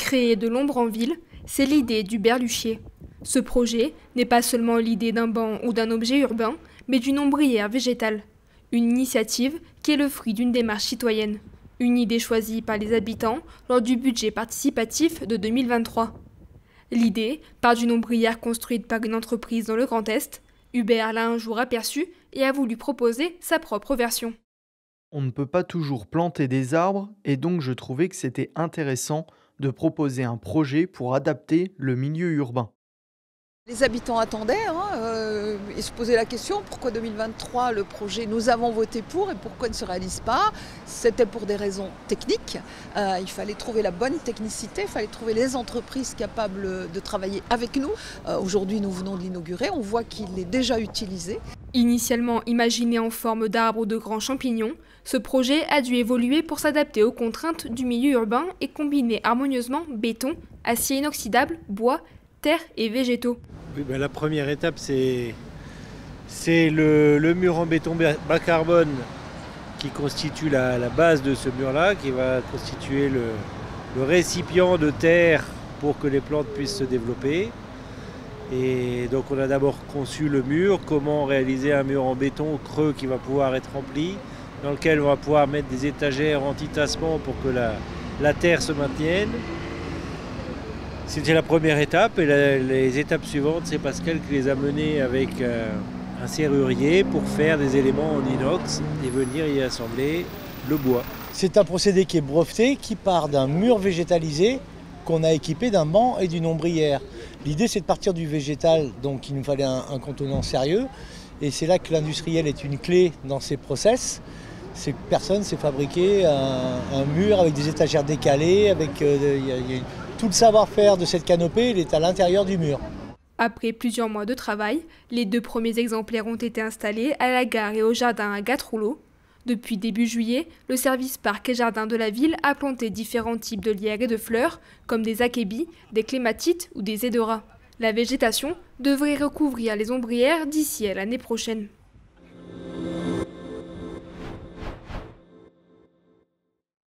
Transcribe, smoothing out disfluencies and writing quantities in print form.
Créer de l'ombre en ville, c'est l'idée d'Hubert Luchier. Ce projet n'est pas seulement l'idée d'un banc ou d'un objet urbain, mais d'une ombrière végétale. Une initiative qui est le fruit d'une démarche citoyenne. Une idée choisie par les habitants lors du budget participatif de 2023. L'idée part d'une ombrière construite par une entreprise dans le Grand Est. Hubert l'a un jour aperçue et a voulu proposer sa propre version. On ne peut pas toujours planter des arbres et donc je trouvais que c'était intéressant de proposer un projet pour adapter le milieu urbain. Les habitants attendaient et se posaient la question pourquoi 2023 le projet nous avons voté pour et pourquoi il ne se réalise pas. C'était pour des raisons techniques. Il fallait trouver la bonne technicité, il fallait trouver les entreprises capables de travailler avec nous. Aujourd'hui nous venons de l'inaugurer, on voit qu'il est déjà utilisé. Initialement imaginé en forme d'arbre ou de grands champignons, ce projet a dû évoluer pour s'adapter aux contraintes du milieu urbain et combiner harmonieusement béton, acier inoxydable, bois, terre et végétaux. Oui, la première étape, c'est le mur en béton bas carbone qui constitue la base de ce mur-là, qui va constituer le récipient de terre pour que les plantes puissent se développer. Et donc on a d'abord conçu le mur, comment réaliser un mur en béton creux qui va pouvoir être rempli, dans lequel on va pouvoir mettre des étagères anti-tassement pour que la terre se maintienne. C'était la première étape et les étapes suivantes, c'est Pascal qui les a menées avec un serrurier pour faire des éléments en inox et venir y assembler le bois. C'est un procédé qui est breveté, qui part d'un mur végétalisé qu'on a équipé d'un banc et d'une ombrière. L'idée c'est de partir du végétal, donc il nous fallait un contenant sérieux et c'est là que l'industriel est une clé dans ces process. C'est que personne s'est fabriqué un mur avec des étagères décalées, avec tout le savoir-faire de cette canopée, il est à l'intérieur du mur. Après plusieurs mois de travail, les 2 premiers exemplaires ont été installés à la gare et au jardin à Gatrouleau. Depuis début juillet, le service parc et jardin de la ville a planté différents types de lierres et de fleurs, comme des akébis, des clématites ou des édoras. La végétation devrait recouvrir les ombrières d'ici à l'année prochaine.